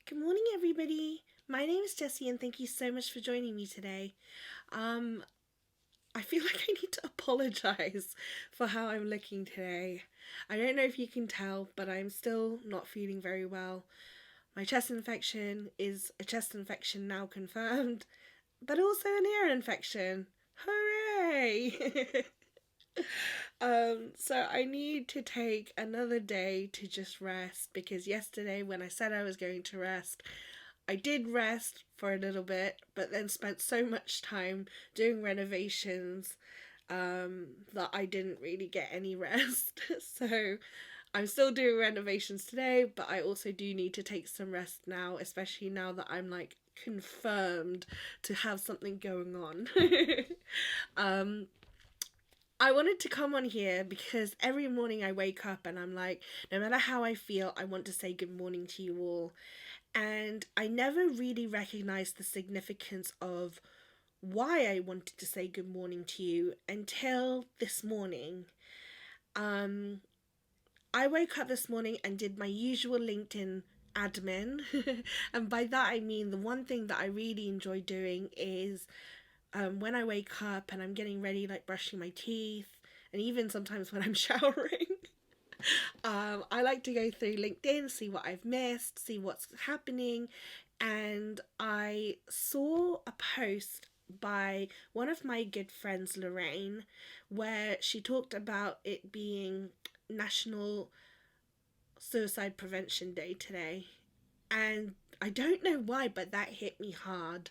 Good morning, everybody. My name is Jessie, and thank you so much for joining me today. Um, I feel like I need to apologize for how I'm looking today. I don't know if you can tell, but I'm still not feeling very well. My chest infection is a chest infection now confirmed, but also an ear infection. Hooray! So I need to take another day to just rest because yesterday, when I said I was going to rest, I did rest for a little bit, but then spent so much time doing renovations that I didn't really get any rest. So I'm still doing renovations today, but I also do need to take some rest now, especially now that I'm like confirmed to have something going on. um, I wanted to come on here because every morning I wake up and I'm like, no matter how I feel, I want to say good morning to you all. And I never really recognized the significance of why I wanted to say good morning to you until this morning. Um, I woke up this morning and did my usual LinkedIn admin. And by that I mean the one thing that I really enjoy doing is when I wake up and I'm getting ready, like brushing my teeth, and even sometimes when I'm showering. I like to go through LinkedIn, see what I've missed, see what's happening, and I saw a post by one of my good friends, Lorraine, where she talked about it being National Suicide Prevention Day today. And I don't know why, but that hit me hard.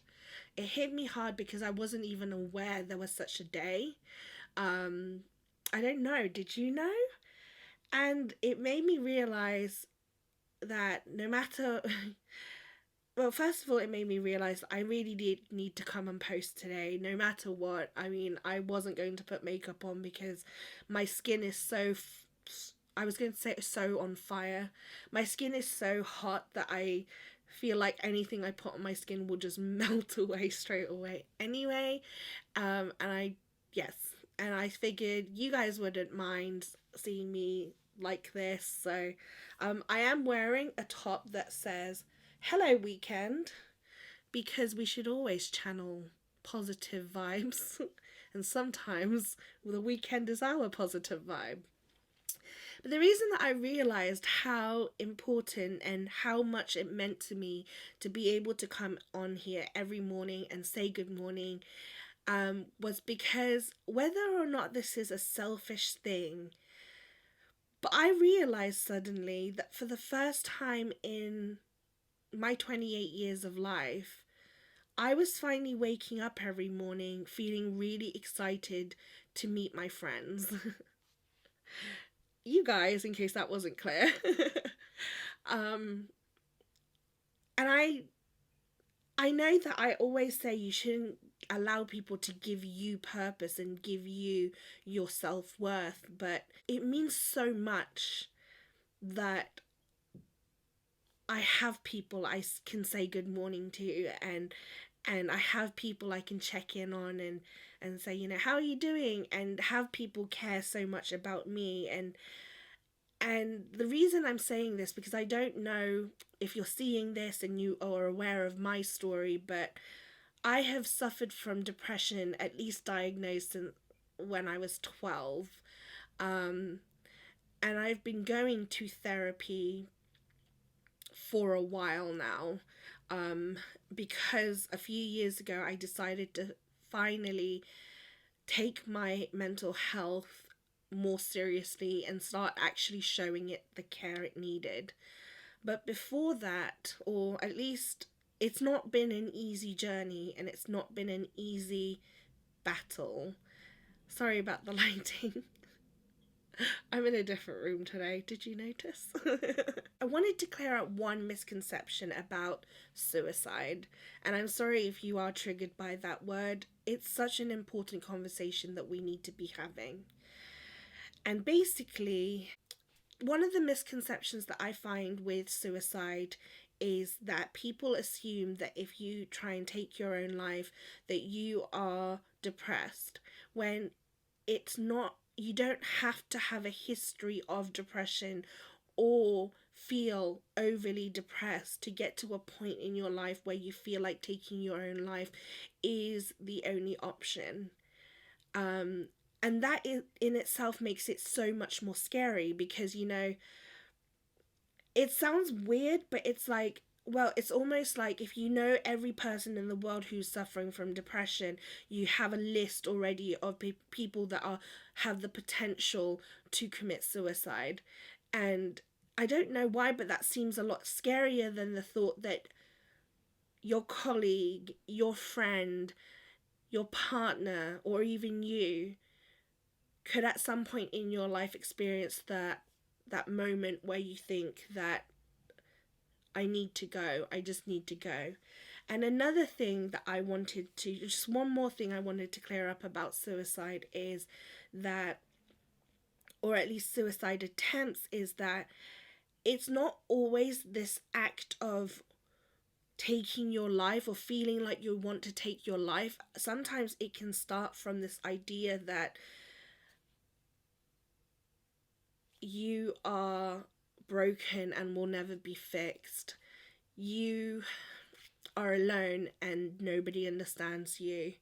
It hit me hard because I wasn't even aware there was such a day. Um, I don't know. Did you know? And it made me realize that no matter well, first of all, it made me realize that I really did need to come and post today, no matter what. I mean, I wasn't going to put makeup on because my skin is I was going to say so on fire. My skin is so hot that I feel like anything I put on my skin will just melt away straight away anyway. And yes, and I figured you guys wouldn't mind seeing me like this. So I am wearing a top that says hello weekend because we should always channel positive vibes and sometimes the weekend is our positive vibe. But the reason that I realized how important and how much it meant to me to be able to come on here every morning and say good morning was because whether or not this is a selfish thing, but I realized suddenly that for the first time in my 28 years of life, I was finally waking up every morning feeling really excited to meet my friends. You guys, in case that wasn't clear. um, and I know that I always say you shouldn't allow people to give you purpose and give you your self-worth, but it means so much that I have people I can say good morning to, and I have people I can check in on and say, you know, how are you doing, and have people care so much about me. And the reason I'm saying this, because I don't know if you're seeing this and you are aware of my story, but I have suffered from depression, at least diagnosed when I was 12. Um, and I've been going to therapy for a while now, because a few years ago I decided to finally take my mental health more seriously and start actually showing it the care it needed. But before that, or at least it's not been an easy journey and it's not been an easy battle. Sorry about the lighting. I'm in a different room today. Did you notice? I wanted to clear up one misconception about suicide. And I'm sorry if you are triggered by that word. It's such an important conversation that we need to be having. And basically, one of the misconceptions that I find with suicide is that people assume that if you try and take your own life, that you are depressed, when it's not. You don't have to have a history of depression or feel overly depressed, to get to a point in your life where you feel like taking your own life is the only option. Um, and that in itself makes it so much more scary because, it sounds weird, but it's like, well, it's almost like if you know every person in the world who's suffering from depression, you have a list already of people that have the potential to commit suicide. And I don't know why, but that seems a lot scarier than the thought that your colleague, your friend, your partner, or even you could at some point in your life experience that moment where you think that I need to go. I just need to go. And another thing that I wanted to, just one more thing I wanted to clear up about suicide is that, or at least suicide attempts, is that it's not always this act of taking your life or feeling like you want to take your life. Sometimes it can start from this idea that you are broken and will never be fixed. You are alone and nobody understands you.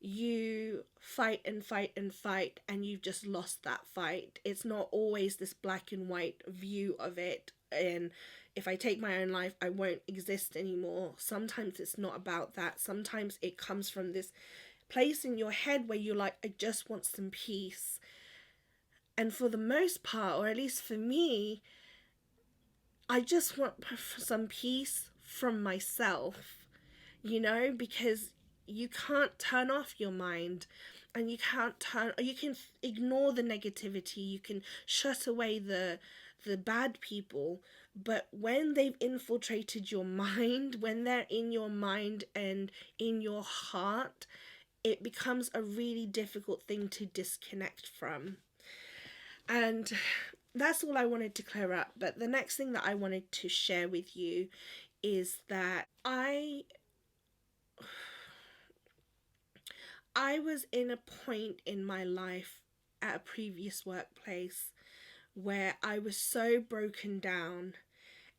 You fight and fight and fight and you've just lost that fight. It's not always this black and white view of it, and if I take my own life, I won't exist anymore. Sometimes it's not about that. Sometimes it comes from this place in your head where you're like, I just want some peace. And for the most part, or at least for me, I just want some peace from myself, because you can't turn off your mind, and you can ignore the negativity, you can shut away the bad people, but when they've infiltrated your mind, when they're in your mind and in your heart, it becomes a really difficult thing to disconnect from. And that's all I wanted to clear up. But the next thing that I wanted to share with you is that I was in a point in my life at a previous workplace where I was so broken down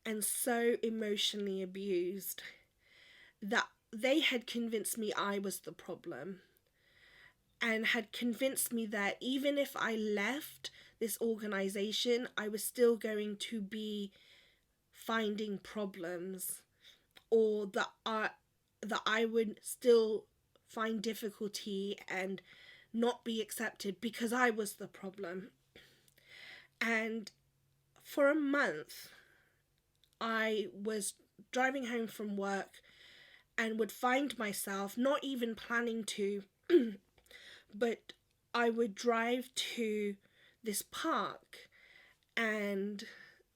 and so emotionally abused that they had convinced me I was the problem, and had convinced me that even if I left this organization, I was still going to be finding problems, or that I would still find difficulty and not be accepted because I was the problem. And for a month, I was driving home from work and would find myself not even planning to, but I would drive to this park, and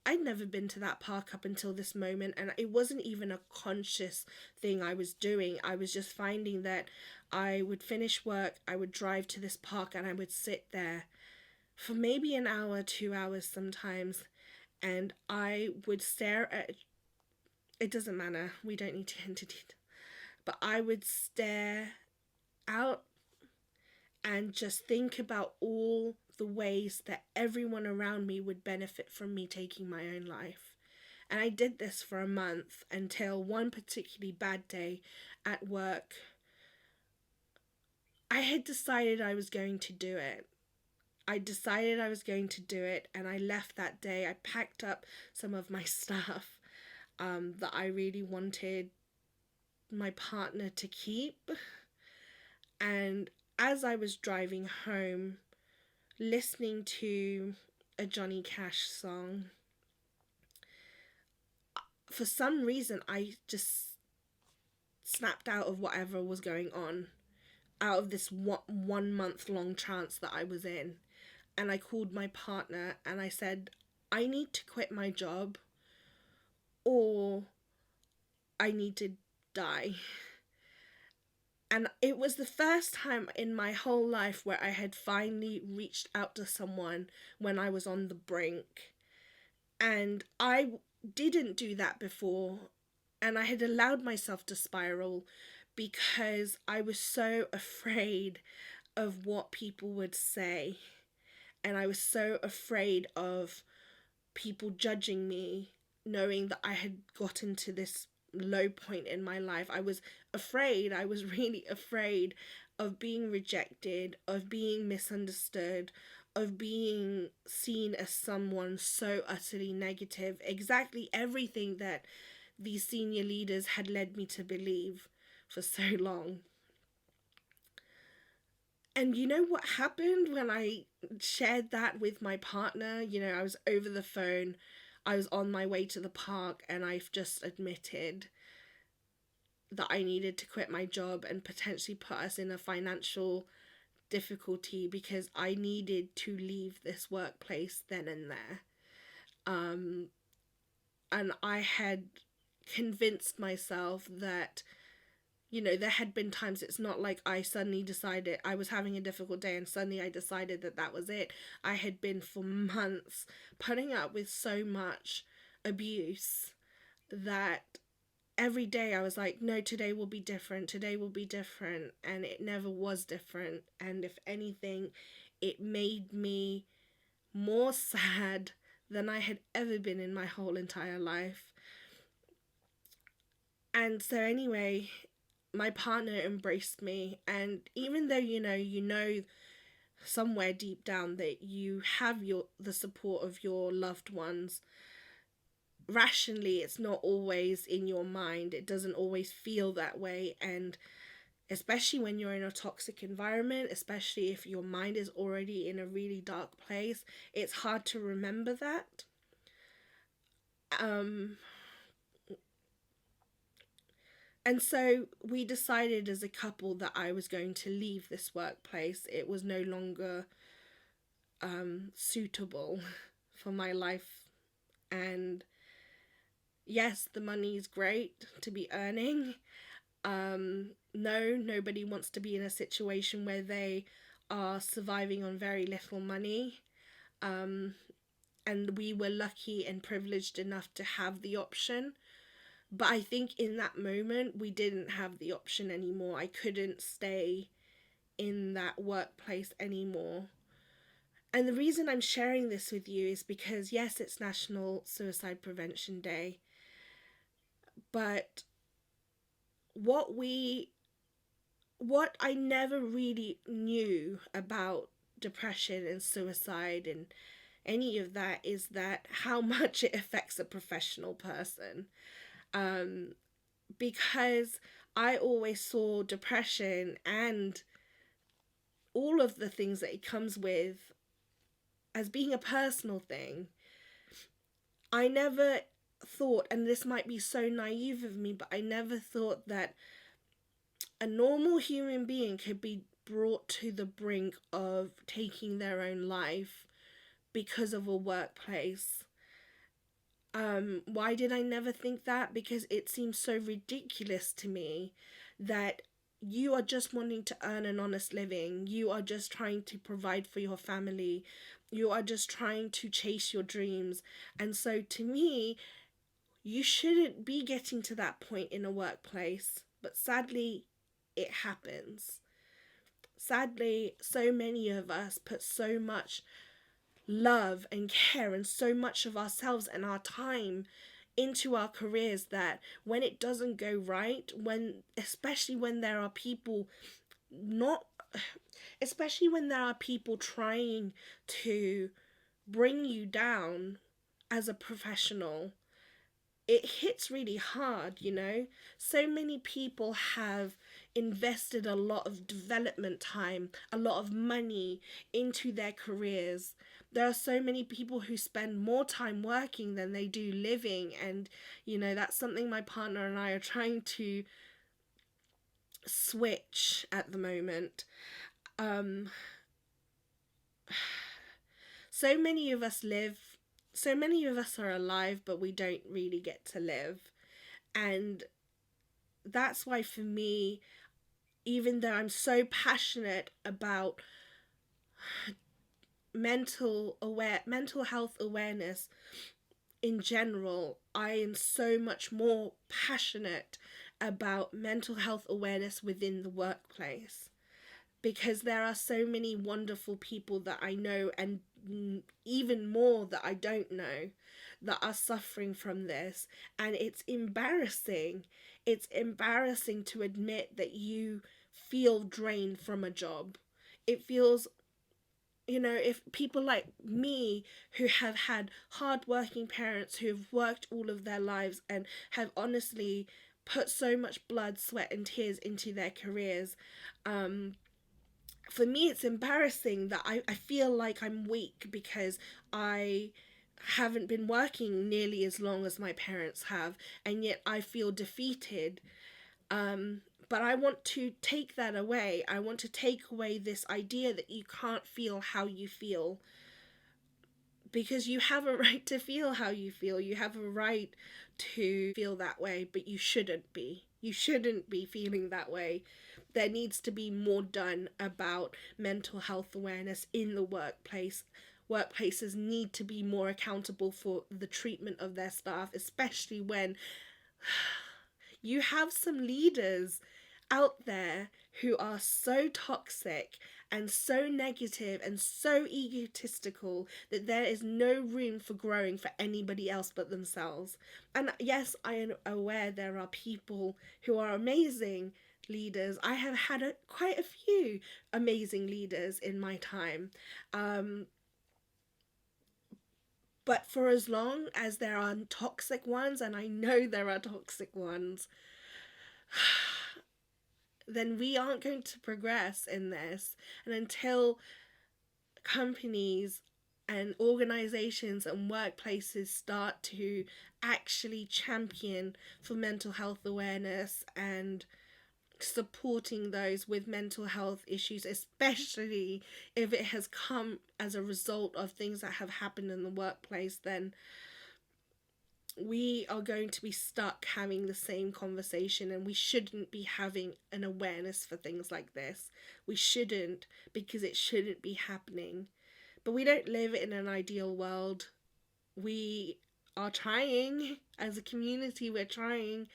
I'd never been to that park up until this moment, and it wasn't even a conscious thing I was doing. I was just finding that I would finish work, I would drive to this park, and I would sit there for maybe an hour, 2 hours sometimes, and I would stare at, it doesn't matter, we don't need to get into detail, but I would stare out and just think about all the ways that everyone around me would benefit from me taking my own life. And I did this for a month until one particularly bad day at work, I had decided I was going to do it. I decided I was going to do it, and I left that day. I packed up some of my stuff that I really wanted my partner to keep. And as I was driving home, listening to a Johnny Cash song, for some reason I just snapped out of whatever was going on, out of this 1 month long trance that I was in. And I called my partner and I said, I need to quit my job or I need to die. And it was the first time in my whole life where I had finally reached out to someone when I was on the brink. And I didn't do that before. And I had allowed myself to spiral because I was so afraid of what people would say. And I was so afraid of people judging me, knowing that I had gotten to this low point in my life. I was afraid. I was really afraid of being rejected, of being misunderstood, of being seen as someone so utterly negative. Exactly everything that these senior leaders had led me to believe for so long. And you know what happened when I shared that with my partner? You know, I was over the phone, I was on my way to the park, and I've just admitted that I needed to quit my job and potentially put us in a financial difficulty because I needed to leave this workplace then and there. And I had convinced myself that, you know, there had been times, it's not like I suddenly decided I was having a difficult day and suddenly I decided that that was it. I had been for months putting up with so much abuse that every day I was like, no, today will be different. Today will be different. And it never was different. And if anything, it made me more sad than I had ever been in my whole entire life. And so anyway, my partner embraced me, and even though you know somewhere deep down that you have the support of your loved ones, rationally it's not always in your mind. It doesn't always feel that way, and especially when you're in a toxic environment, especially if your mind is already in a really dark place, it's hard to remember that. And so we decided as a couple that I was going to leave this workplace. It was no longer suitable for my life. And yes, the money is great to be earning. No, nobody wants to be in a situation where they are surviving on very little money. And we were lucky and privileged enough to have the option. But I think in that moment, we didn't have the option anymore. I couldn't stay in that workplace anymore. And the reason I'm sharing this with you is because, yes, it's National Suicide Prevention Day. But what I never really knew about depression and suicide and any of that is that how much it affects a professional person. Because I always saw depression and all of the things that it comes with as being a personal thing. I never thought, and this might be so naive of me, but I never thought that a normal human being could be brought to the brink of taking their own life because of a workplace. Why did I never think that? Because it seems so ridiculous to me that you are just wanting to earn an honest living. You are just trying to provide for your family. You are just trying to chase your dreams. And so to me, you shouldn't be getting to that point in a workplace. But sadly, it happens. Sadly, so many of us put so much love and care and so much of ourselves and our time into our careers that when it doesn't go right, especially when there are people trying to bring you down as a professional, it hits really hard, you know? So many people have invested a lot of development time, a lot of money into their careers. There are so many people who spend more time working than they do living, and, you know, that's something my partner and I are trying to switch at the moment. So many of us are alive, but we don't really get to live. And that's why for me, even though I'm so passionate about mental health awareness in general, I am so much more passionate about mental health awareness within the workplace. Because there are so many wonderful people that I know and even more that I don't know that are suffering from this. And it's embarrassing. It's embarrassing to admit that you feel drained from a job. It feels, if people like me who have had hardworking parents who've worked all of their lives and have honestly put so much blood, sweat, and tears into their careers, for me, it's embarrassing that I feel like I'm weak because I haven't been working nearly as long as my parents have, and yet I feel defeated. But I want to take that away. I want to take away this idea that you can't feel how you feel, because you have a right to feel how you feel. You have a right to feel that way, but you shouldn't be. You shouldn't be feeling that way. There needs to be more done about mental health awareness in the workplace. Workplaces need to be more accountable for the treatment of their staff, especially when you have some leaders out there who are so toxic and so negative and so egotistical that there is no room for growing for anybody else but themselves. And yes, I am aware there are people who are amazing leaders. I have had quite a few amazing leaders in my time. But for as long as there are toxic ones, and I know there are toxic ones, then we aren't going to progress in this. And until companies and organizations and workplaces start to actually champion for mental health awareness and supporting those with mental health issues, especially if it has come as a result of things that have happened in the workplace, then we are going to be stuck having the same conversation, and we shouldn't be having an awareness for things like this. We shouldn't, because it shouldn't be happening. But we don't live in an ideal world. We are trying, as a community, we're trying,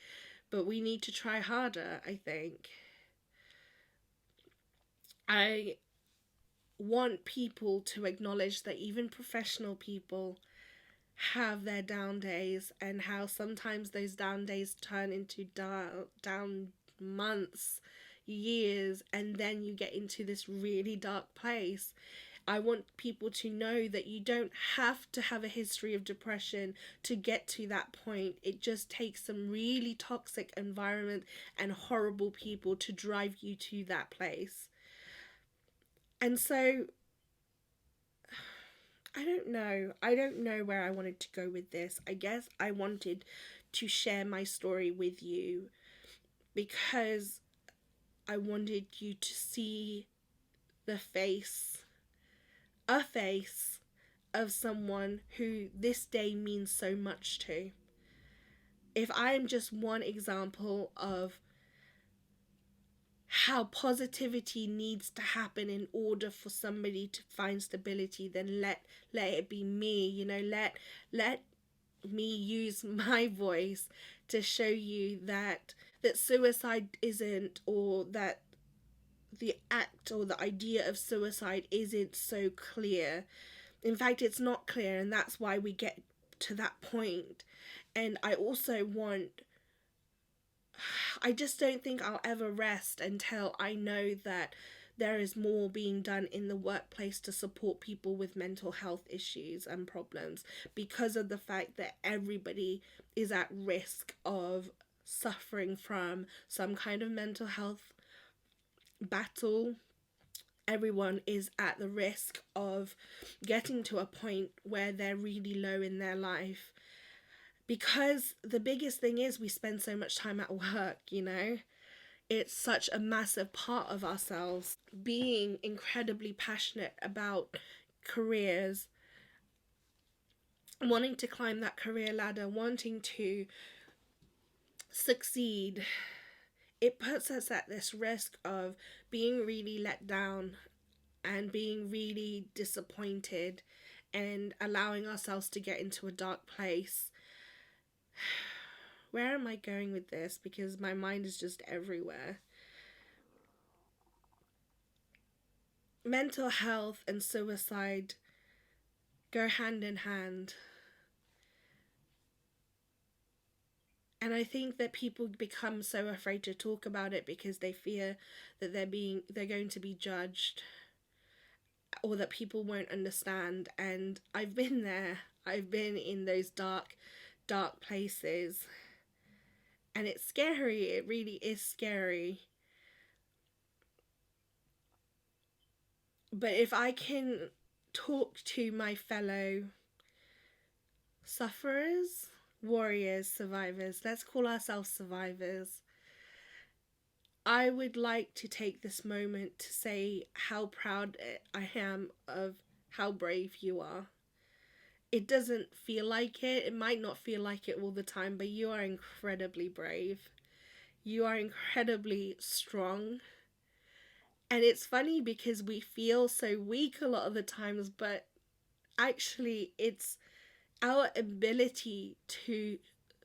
but we need to try harder, I think. I want people to acknowledge that even professional people have their down days, and how sometimes those down days turn into down months, years, and then you get into this really dark place. I want people to know that you don't have to have a history of depression to get to that point. It just takes some really toxic environment and horrible people to drive you to that place. And so I don't know. I don't know where I wanted to go with this. I guess I wanted to share my story with you because I wanted you to see the face, a face of someone who this day means so much to. If I am just one example of how positivity needs to happen in order for somebody to find stability, then let it be me. Let me use my voice to show you that suicide isn't, or that the act or the idea of suicide isn't so clear. In fact, it's not clear, and that's why we get to that point. And I just don't think I'll ever rest until I know that there is more being done in the workplace to support people with mental health issues and problems, because of the fact that everybody is at risk of suffering from some kind of mental health battle. Everyone is at the risk of getting to a point where they're really low in their life, because the biggest thing is we spend so much time at work. It's such a massive part of ourselves. Being incredibly passionate about careers, wanting to climb that career ladder, wanting to succeed, it puts us at this risk of being really let down and being really disappointed and allowing ourselves to get into a dark place. Where am I going with this? Because my mind is just everywhere. Mental health and suicide go hand in hand. And I think that people become so afraid to talk about it because they fear that they're going to be judged, or that people won't understand. And I've been there. I've been in those dark places. And it's scary. It really is scary. But if I can talk to my fellow sufferers, warriors, survivors, let's call ourselves survivors, I would like to take this moment to say how proud I am of how brave you are. It doesn't feel like it. It might not feel like it all the time, but you are incredibly brave. You are incredibly strong. And it's funny because we feel so weak a lot of the times, but actually, it's our ability to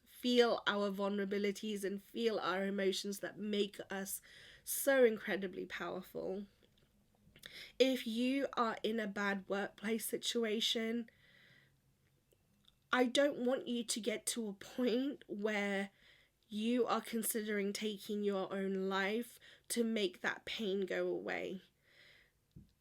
feel our vulnerabilities and feel our emotions that make us so incredibly powerful. If you are in a bad workplace situation, I don't want you to get to a point where you are considering taking your own life to make that pain go away.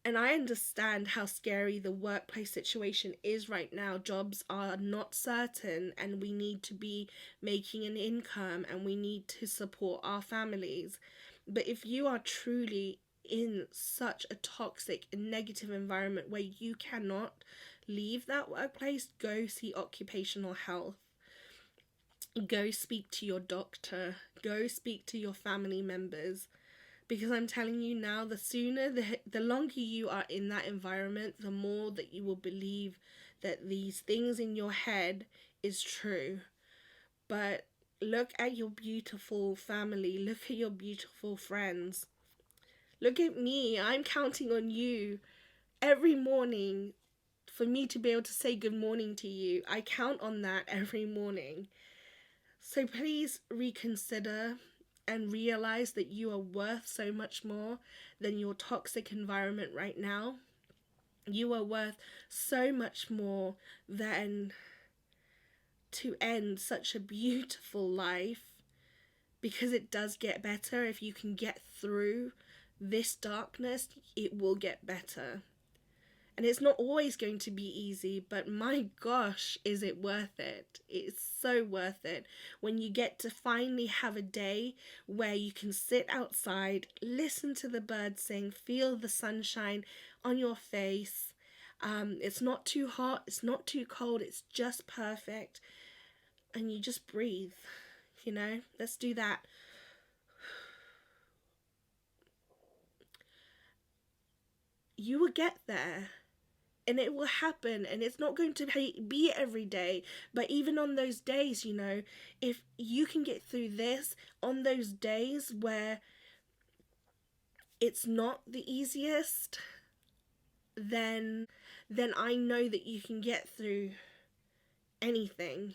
And I understand how scary the workplace situation is right now. Jobs are not certain, and we need to be making an income, and we need to support our families. But if you are truly in such a toxic and negative environment where you cannot leave that workplace, go see occupational health. Go speak to your doctor. Go speak to your family members. Because I'm telling you now, the longer you are in that environment, the more that you will believe that these things in your head is true. But look at your beautiful family. Look at your beautiful friends. Look at me. I'm counting on you every morning for me to be able to say good morning to you. I count on that every morning. So please reconsider and realize that you are worth so much more than your toxic environment right now. You are worth so much more than to end such a beautiful life, because it does get better. If you can get through this darkness, it will get better. And it's not always going to be easy, but my gosh, is it worth it? It's so worth it. When you get to finally have a day where you can sit outside, listen to the birds sing, feel the sunshine on your face. It's not too hot, it's not too cold, it's just perfect. And you just breathe, Let's do that. You will get there. And it will happen, and it's not going to be every day, but even on those days, if you can get through this on those days where it's not the easiest, then I know that you can get through anything,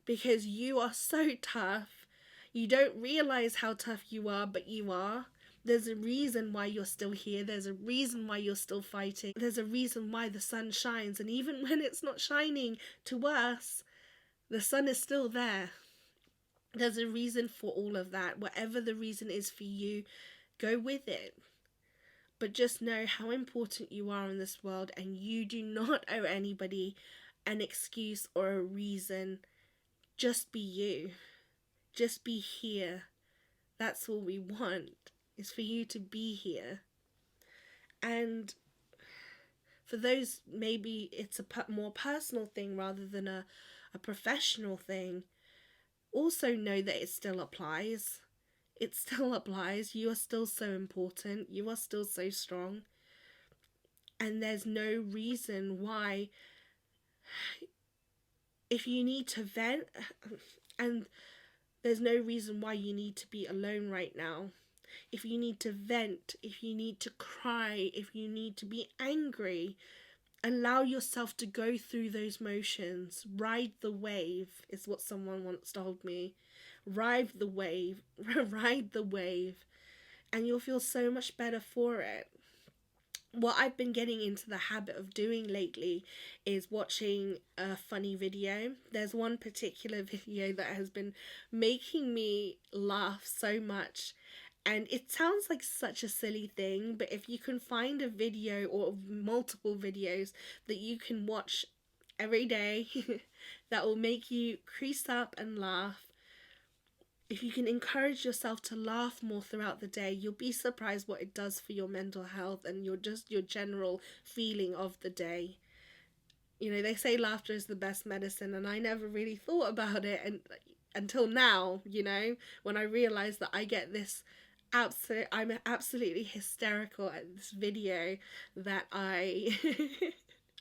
because you are so tough. You don't realize how tough you are, but you are. There's a reason why you're still here. There's a reason why you're still fighting. There's a reason why the sun shines. And even when it's not shining to us, the sun is still there. There's a reason for all of that. Whatever the reason is for you, go with it. But just know how important you are in this world, and you do not owe anybody an excuse or a reason. Just be you. Just be here. That's all we want, is for you to be here. And for those, maybe it's a more personal thing rather than a professional thing. Also know that it still applies. It still applies. You are still so important. You are still so strong. And there's no reason why, if you need to vent, and there's no reason why you need to be alone right now. If you need to vent, if you need to cry, if you need to be angry, allow yourself to go through those motions. Ride the wave, is what someone once told me. Ride the wave, ride the wave, and you'll feel so much better for it. what I've been getting into the habit of doing lately is watching a funny video. There's one particular video that has been making me laugh so much. And it sounds like such a silly thing, but if you can find a video or multiple videos that you can watch every day that will make you crease up and laugh, if you can encourage yourself to laugh more throughout the day, you'll be surprised what it does for your mental health and your general feeling of the day. You know, they say laughter is the best medicine, and I never really thought about it and until now, you know, when I realized that I get this I'm absolutely hysterical at this video that I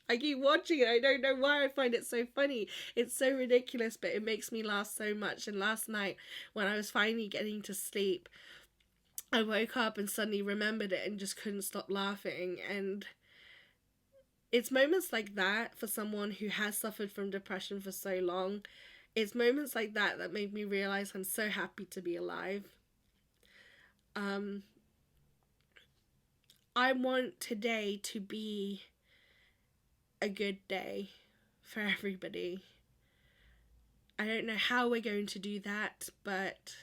I keep watching it. I don't know why I find it so funny. It's so ridiculous, but it makes me laugh so much. And last night, when I was finally getting to sleep, I woke up and suddenly remembered it and just couldn't stop laughing. And it's moments like that for someone who has suffered from depression for so long. It's moments like that that made me realize I'm so happy to be alive. I want today to be a good day for everybody. I don't know how we're going to do that, but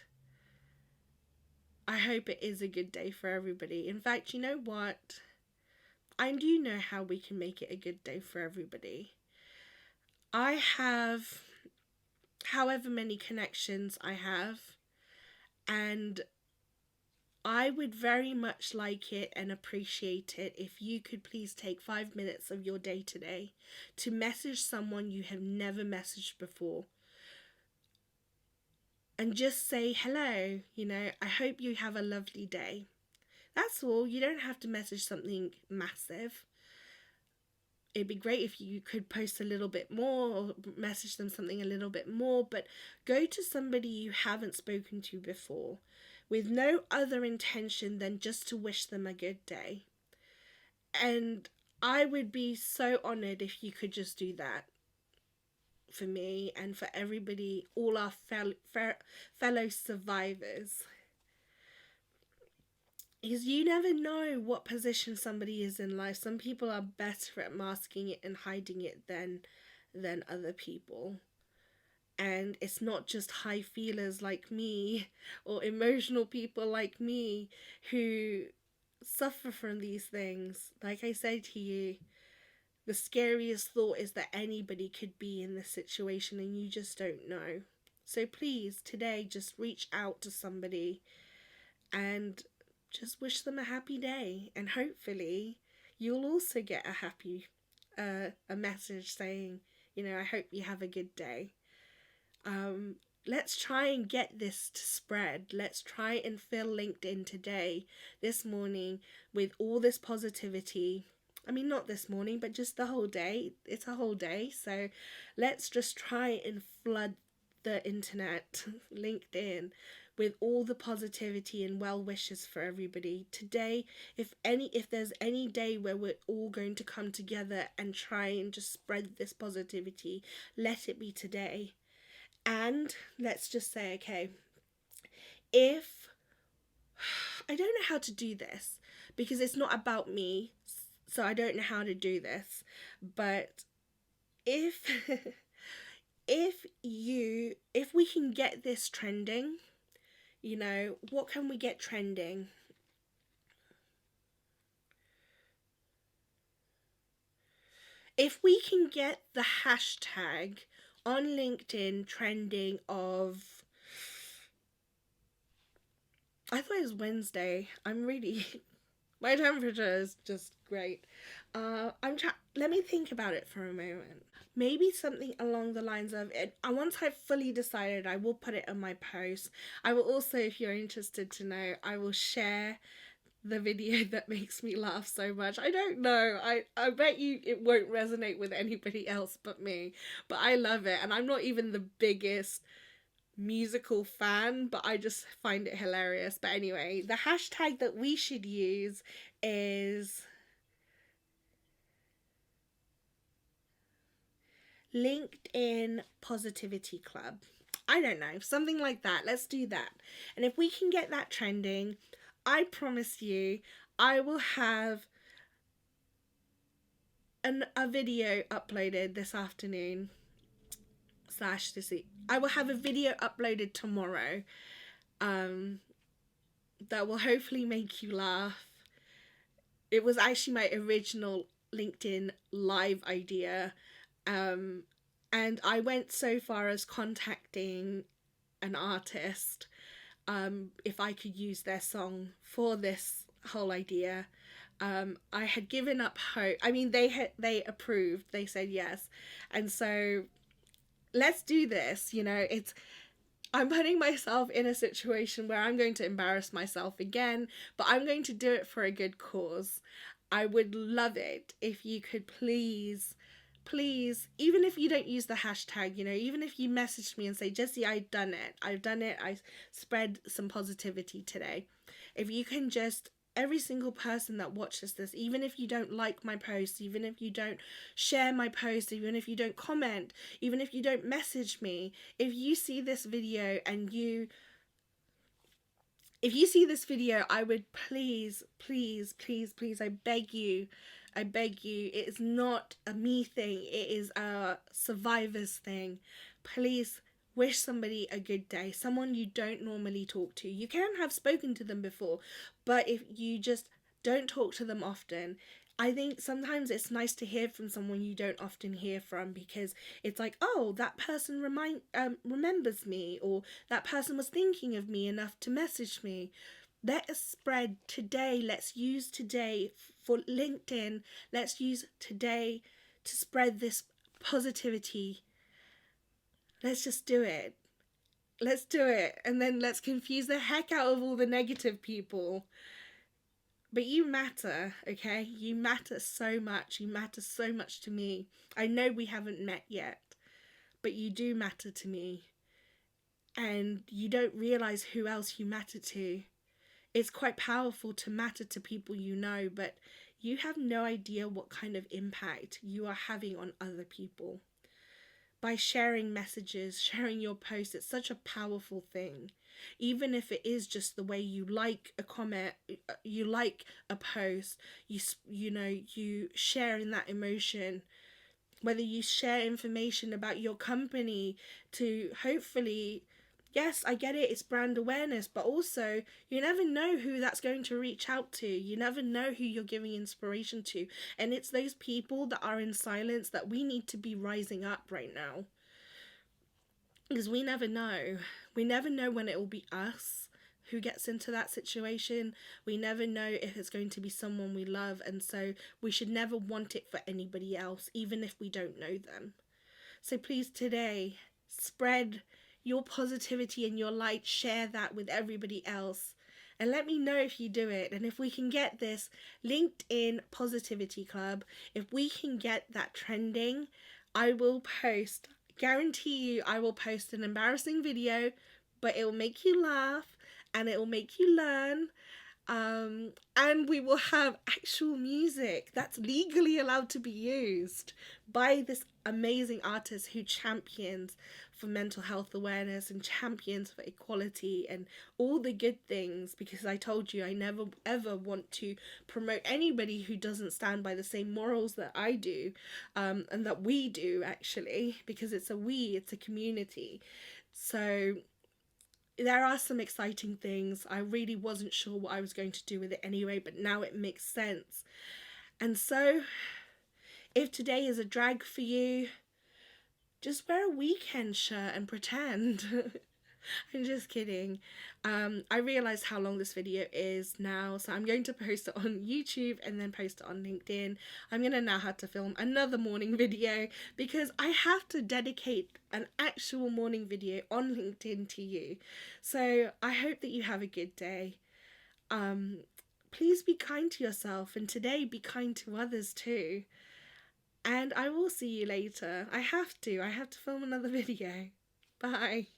I hope it is a good day for everybody. In fact, you know what? I do know how we can make it a good day for everybody. I have however many connections I have, and I would very much like it and appreciate it if you could please take 5 minutes of your day today to message someone you have never messaged before. And just say hello, you know, I hope you have a lovely day. That's all. You don't have to message something massive. It'd be great if you could post a little bit more or message them something a little bit more, but go to somebody you haven't spoken to before with no other intention than just to wish them a good day. And I would be so honored if you could just do that for me and for everybody, all our fellow survivors. Because you never know what position somebody is in life. Some people are better at masking it and hiding it than other people. And it's not just high feelers like me or emotional people like me who suffer from these things. Like I said to you, the scariest thought is that anybody could be in this situation and you just don't know. So please, today, just reach out to somebody and just wish them a happy day. And hopefully you'll also get a message saying, you know, I hope you have a good day. Let's try and get this to spread. Let's try and fill LinkedIn today, this morning, with all this positivity. I mean, not this morning, but just the whole day. It's a whole day. So let's just try and flood the internet, LinkedIn, with all the positivity and well wishes for everybody. Today, if there's any day where we're all going to come together and try and just spread this positivity, let it be today. And let's just say, okay, if I don't know how to do this because it's not about me, so I don't know how to do this, but if if we can get this trending, you know, what can we get trending? If we can get the hashtag on LinkedIn trending of, I thought it was Wednesday. My temperature is just great. Let me think about it for a moment. Maybe something along the lines of it. Once I've fully decided, I will put it on my post. I will also, if you're interested to know, I will share the video that makes me laugh so much. I don't know. I bet you it won't resonate with anybody else but me. But I love it. And I'm not even the biggest musical fan, but I just find it hilarious. But anyway, the hashtag that we should use is LinkedIn Positivity Club. I don't know, something like that. Let's do that. And if we can get that trending, I promise you, I will have a video uploaded this afternoon slash this week. I will have a video uploaded tomorrow that will hopefully make you laugh. It was actually my original LinkedIn live idea, and I went so far as contacting an artist if I could use their song for this whole idea. I had given up hope. I mean, they approved. They said yes, and so let's do this. I'm putting myself in a situation where I'm going to embarrass myself again, but I'm going to do it for a good cause. I would love it if you could please, even if you don't use the hashtag, even if you message me and say, Jessie, I've done it, I spread some positivity today. If you can just, every single person that watches this, even if you don't like my post, even if you don't share my post, even if you don't comment, even if you don't message me, if you see this video and I would please, I beg you, it is not a me thing, it is a survivor's thing. Please wish somebody a good day, someone you don't normally talk to. You can have spoken to them before, but if you just don't talk to them often, I think sometimes it's nice to hear from someone you don't often hear from, because it's like, oh, that person remembers me, or that person was thinking of me enough to message me. Let us spread today. Let's use today for LinkedIn. Let's use today to spread this positivity. Let's just do it. Let's do it. And then let's confuse the heck out of all the negative people. But you matter, okay? You matter so much. You matter so much to me. I know we haven't met yet, but you do matter to me. And you don't realize who else you matter to. It's quite powerful to matter to people you know, but you have no idea what kind of impact you are having on other people. By sharing messages, sharing your posts, it's such a powerful thing. Even if it is just the way you like a comment, you like a post, you share in that emotion, whether you share information about your company to hopefully, yes, I get it, it's brand awareness, but also you never know who that's going to reach out to. You never know who you're giving inspiration to. And it's those people that are in silence that we need to be rising up right now. Because we never know. We never know when it will be us who gets into that situation. We never know if it's going to be someone we love. And so we should never want it for anybody else, even if we don't know them. So please today, spread your positivity and your light. Share that with everybody else. And let me know if you do it. And if we can get this LinkedIn Positivity Club, if we can get that trending, I will post, guarantee you, I will post an embarrassing video, but it will make you laugh and it will make you learn. And we will have actual music that's legally allowed to be used by this amazing artist who champions for mental health awareness and champions for equality and all the good things, because I told you I never ever want to promote anybody who doesn't stand by the same morals that I do, and that we do actually, because it's a community. So there are some exciting things. I really wasn't sure what I was going to do with it anyway, but now it makes sense. And so, if today is a drag for you, just wear a weekend shirt and pretend. I'm just kidding. I realised how long this video is now, so I'm going to post it on YouTube and then post it on LinkedIn. I'm going to now have to film another morning video because I have to dedicate an actual morning video on LinkedIn to you. So I hope that you have a good day. Please be kind to yourself, and today be kind to others too. And I will see you later. I have to film another video. Bye.